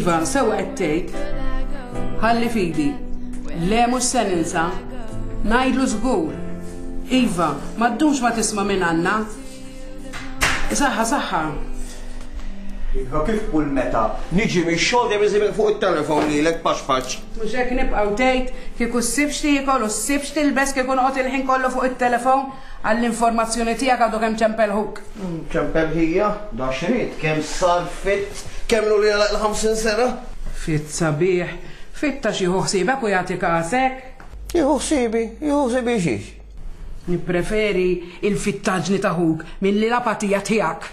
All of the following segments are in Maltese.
Iva, sewa qed tgħid. Ħalli fidi. Le mhux se ninsa. Ngħidlu żgur. Iva, ma ddumx ma tisma' minn Anna. Saħħa, saħħa. Iva, kif kull meta? Niġi mix-xogħol dejjem iżibek fuq it-telefon lilek paċ-paċ. Mhux hekk nibqgħu tgħid kieku ssibx tiekol u ssibx tilbes kieku noqgħod il-ħin kollu fuq it-telefon għall-informazzjoni tiegħek għadu kemm ċempelħuk. ċempelħija? Da xrid, kemm sar fitt, kemm lu li l-50 sena? Fitt sabiħ, fitta xi ħsiebek u jagħti kasek. Jieħu ħsibi xiex. Nippreferi il-fittaġni taħuk milli l-apatija tiegħek.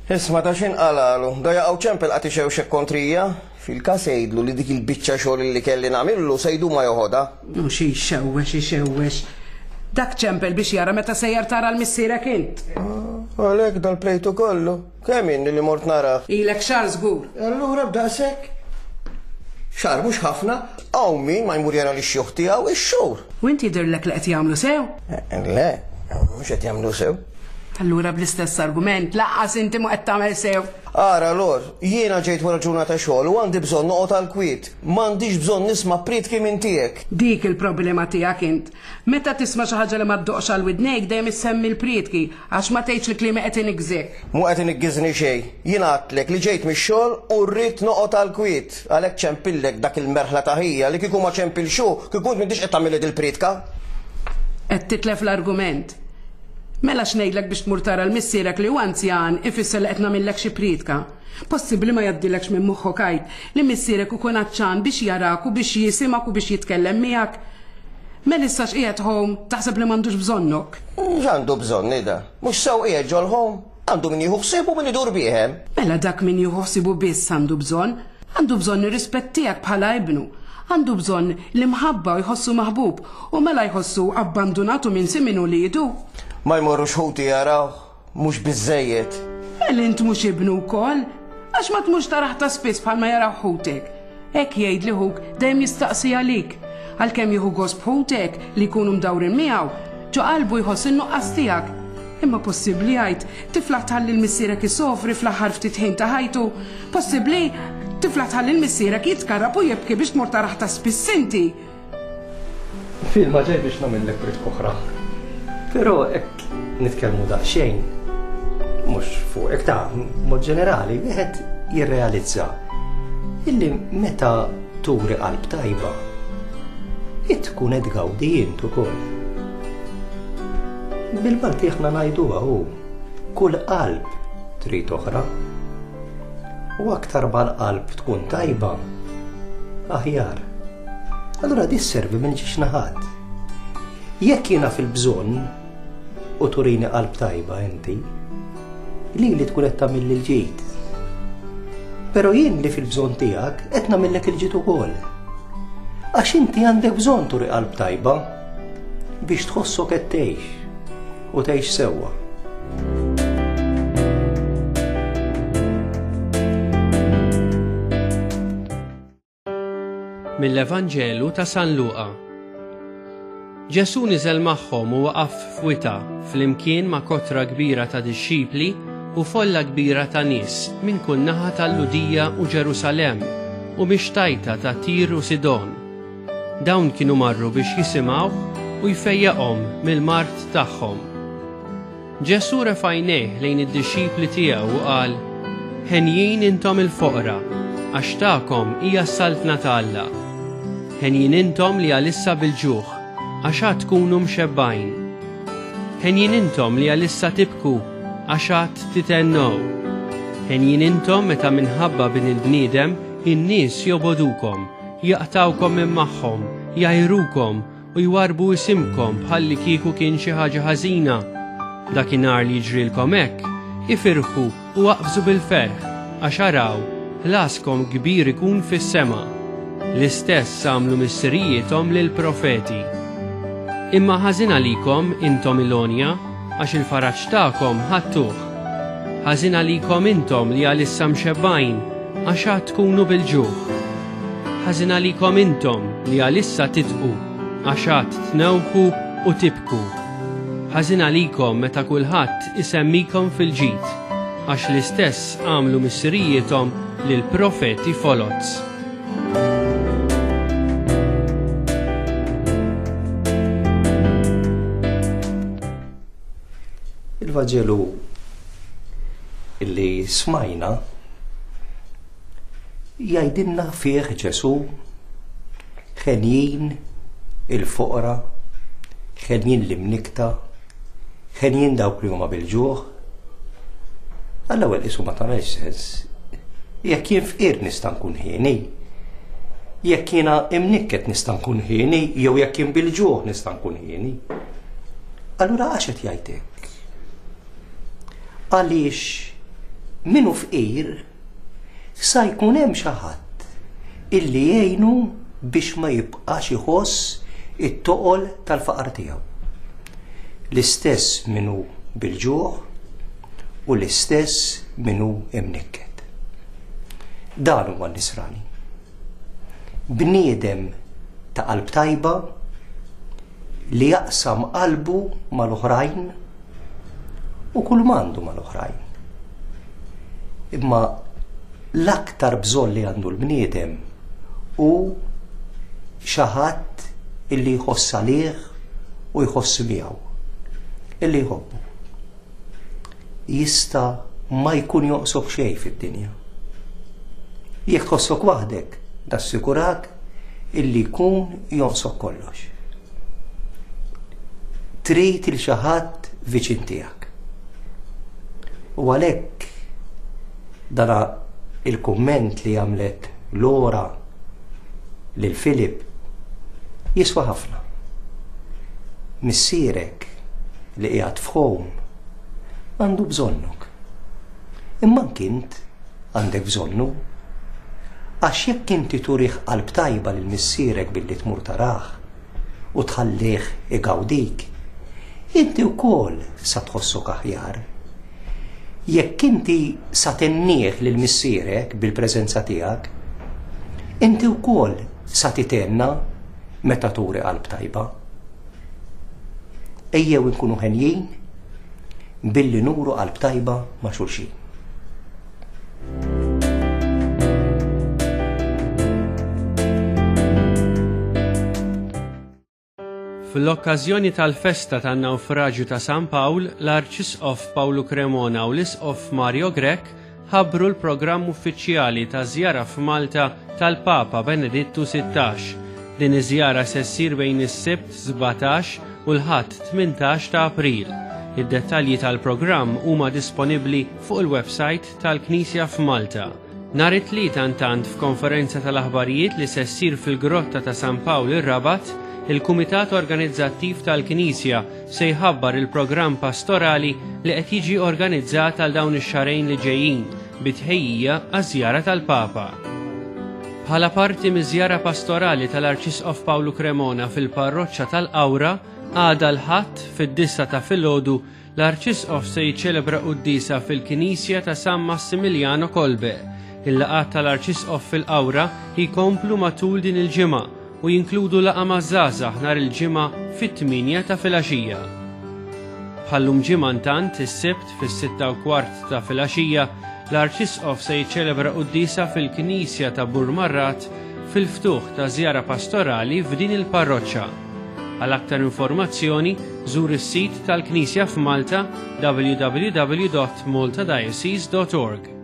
Isma' ta' x'in qalalu, da jaqgħu ċempel qati xew xek kontrija, fil-każ jgħidlu li dik il-biċċa xogħol li kelli nagħmillu se jdu ma joħodha. Mhux ixewwex. Dak ċempel biex jara meta sejjer tara l-missierek int. Għalhekk dal-plejtu kollu. Kemm inni li mort nara? Ilek xahar żgur. Allura b'daqshekk. Xahar mhux ħafna, hawn min ma jmur jara l-xjuħ tiegħu ix-xhur. U inti jidhirlek li qed jagħmlu sew? Le, mhux qed jagħmlu sew. Allura bl-istess argument, laqqas inti mu qed tagħmel sew. Ara lor, jiena ġejt wara ġurnata xogħol u għandi bżonn noqgħod għall-kwiet. M'għandix bżonn nisma' pritki minn tiegħek. Dik il-problema tiegħek int. Meta tisma' xi ħaġa li ma ddoqx għal widnejk dejjem issemmi l-pritki għax ma tgħidx il-kliem qed inigżek. Mu qed iniggiżni xejn. Jien għadtlek li ġejt mix-xogħol u rrid noqgħod għall-kwiet. Għalhekk ċempillek dak il-merħla taħija li kieku ma ċempil xu, kieku m'intix qed tagħmel il-pritka. Qed titlef l-argument. Mela x'ngħidlek biex tmur tara l-missierek li huwa anzjan ifisser li qed nagħmillek xi pritka. Possibbli ma jgħaddilekx minn moħħok għid li missierek ikun aċċan biex jarak u biex jisimak u biex jitkellem miegħek. Melissa x'qiegħed home taħseb li m'għandux bżonnok. X'għandu bżonni da? Mhux sew qiegħed ġol home. Għandu min jieħu ħsieb u min idur biehem. Mela dak min jieħu ħsibu biss għandu bżonn. Għandu bżonn ir-rispett tiegħek bħala ibnu. Għandu bżonn li mħabba u jħossu maħbub u mela jħossu abbandonatu minn siminu li jidu. Ma jmorrux ħuti jaraw, mhux biżżejjed. Mela int mhux ibnu wkoll, għax ma tmux taraħ ta' spiss bħalma jaraw ħutek. Hekk jgħid li ħuk dejjem jistaqsi għalik. Għalkemm jieħu gosb ħutek li jkunu mdawrin miegħu, ġo qalbu jħoss in-nuqqas tiegħek. Imma possibbli jgħid tifla tħalli l-missierek isofri fl-aħħar ftit ħin ta' ħajtu. Possibbli tifla tħalli l-missierek jitkarab u jibki biex tmur taraħ ta' spiss inti. Filma ġej biex nagħmellek prit oħra. Però hekk nitkellmu daqsxejn mhux fuq hekk ta' mod ġenerali wieħed jirrealizza illi meta turi qalb tajba tkun qed gawdi int ukoll. Bil-Malti aħna ngħiduha hu kull qalb trid oħra. U aktar mal-qalb tkun tajba aħjar. Allura disservi minn ġiex naħat. Jekk jiena fil-bżonn u turini qalb tajba inti, li tkun qed tagħmilli l-ġid. Però jien li fil-bżonn tiegħek qed nagħmillek il-ġid ukoll. Għax inti għandek bżonn turi qalb tajba biex tħossok qed tgħix u tgħix sewwa. Mill-Evanġelu ta' San Luqa. Ġesu niżel magħhom u waqaf f'wita flimkien ma' kotra kbira ta' dixxipli u folla kbira ta' nies minn kull naħa tal-Ludija u Ġerusalemm u mixtajta ta' Tir u Sidon. Dawn kienu marru biex jisimgħu u jfejjaqhom mill-mart tagħhom. Ġesu refa' għajnejh lejn id-dixxipli tiegħu u qal: Ħenjin intom il-foqra, għax tagħkom hija s-saltna ta' Alla. Ħenjin intom li għalissa bil-ġuħ, għax għad tkunu mxebbajn. Ħenjin intom li għalissa tibku, għax għad titennow. Ħenjin intom meta minħabba bin il-bniedem in-nies jobodukom, jaqtawkom minn magħhom, jajrukom u jwarbu isimkom bħalli kieku kien xi ħaġa ħażina. Dakinhar li jiġrilkom hekk, ifirħu u waqfżu bil-ferħ, għax araw ħlaskom kbir ikun fis-sema. L-istess għamlu missierietom lill-profeti. Imma ħażin għalikom intom Ilonja għax il-faraġġ tagħkom ħadtuh. Ħażin għalikom intom li għalissa mxebbajn għax għad tkunu bil-ġuħ. Ħażin għalikom intom li għalissa titqu għax għad tnewħu u tibku. Ħażin għalikom meta kulħadd isemmikom fil-ġid għax l-istess għamlu missierietom lil Profeti Folozz. Il-Vaġelu illi smajna jgħidilna fih Ġesu ħenjin il-foqra, ħenjin l-imnikta, ħenjin dawk li huma bil-ġuħ. Għall-ewwel isu ma tagħmelx sens. Jekk jien fqir nista' nkun ħieni, jekk jiena imnikket nista' nkun ħieni, jew jekk jien bil-ġuħ nista' nkun ħieni. Allura għax qed jgħidlek? Għaliex minnu fqir sa jkun hemm xi ħadd illi jgħinu biex ma jibqax iħoss it-toqol tal-faqar tiegħu. L-istess minnu bil-ġuħ u l-istess minnu imnikket. Dan huwa nisrani. Bniedem ta' qalb tajba li jaqsam qalbu mal-oħrajn u kull mandu mal-oħrajn. Imma l-aktar bżonn li għandu l-bniedem u xi ħadd illi jħoss għalih u jħoss miegħu, illi jħobbu. Jista' ma jkun joqsok xejn fid-dinja. Jekk tħossok waħdek, nassikurak illi jkun joqsok kollox. Trid il xi ħadd viċin tiegħek. U għalhekk dara il-kumment li għamlet Lora lil Filip jiswa ħafna. Missierek li qiegħed f'Home għandu bżonnuk. Imma kint għandek bżonnu għax jekk inti turih qalb tajba lil missierek billi tmur taraħ u tħallih igawdik, inti wkoll sa tħossok aħjar. Jekk inti sa tennieh lil missierek bil-preżenza tiegħek, inti wkoll sa titenna meta turi qalb tajba. Ejjew inkunu ħenjin billi nuru qalb tajba ma' xulxin. Fl-okkażjoni tal-festa tan-nawfraġġju ta' San Pawl, l-Arċisqof Pawlu Cremona u l-Isqof Mario Grech ħabbru l-programm uffiċjali ta' żjara f'Malta tal-Papa Benedittu 16. Din iż-żjara se ssir bejn is-Sibt 17 u l-Ħadd 18 ta' April. Id-dettalji tal-programm huma disponibbli fuq il-website tal-Knisja f'Malta. Nhar it-tlieta intant f'konferenza tal-aħbarijiet li se ssir fil-Grotta ta' San Pawl ir-Rabat, il-Kumitat Organizzattiv tal-Knisja se jħabbar il-programm pastorali li qed jiġi organizzat għal dawn ix-xahrejn li ġejjin bit-tħejjija għaż-żjara tal-Papa. Bħala parti miż-żjara pastorali tal-Arċisqof Pawlu Cremona fil-parroċċa tal-Awra, għada l-Ħadd fid-9 ta' filgħodu l-Arċisqof se jiċċelebra qudiesa fil-Knisja ta' San Massimiliano Kolbe. Il-laqgħat tal-Arċisqof fil-Awra jkomplu matul din il-ġimgħa u jinkludu laqgħa maż-żgħażagħ nhar il-ġimgħa fit-8 ta' filgħaxija. Bħallum ġimgħa intant is-Sibt fis-6:15 ta' filgħaxija l-Arċisqof se jiċċelebra qudiesa fil-Knisja ta' Burmarrat fil-ftuħ ta' żjara pastorali f'din il-parroċċa. Għal aktar informazzjoni żur is-sit tal-Knisja f'Malta www.maltadiocese.org.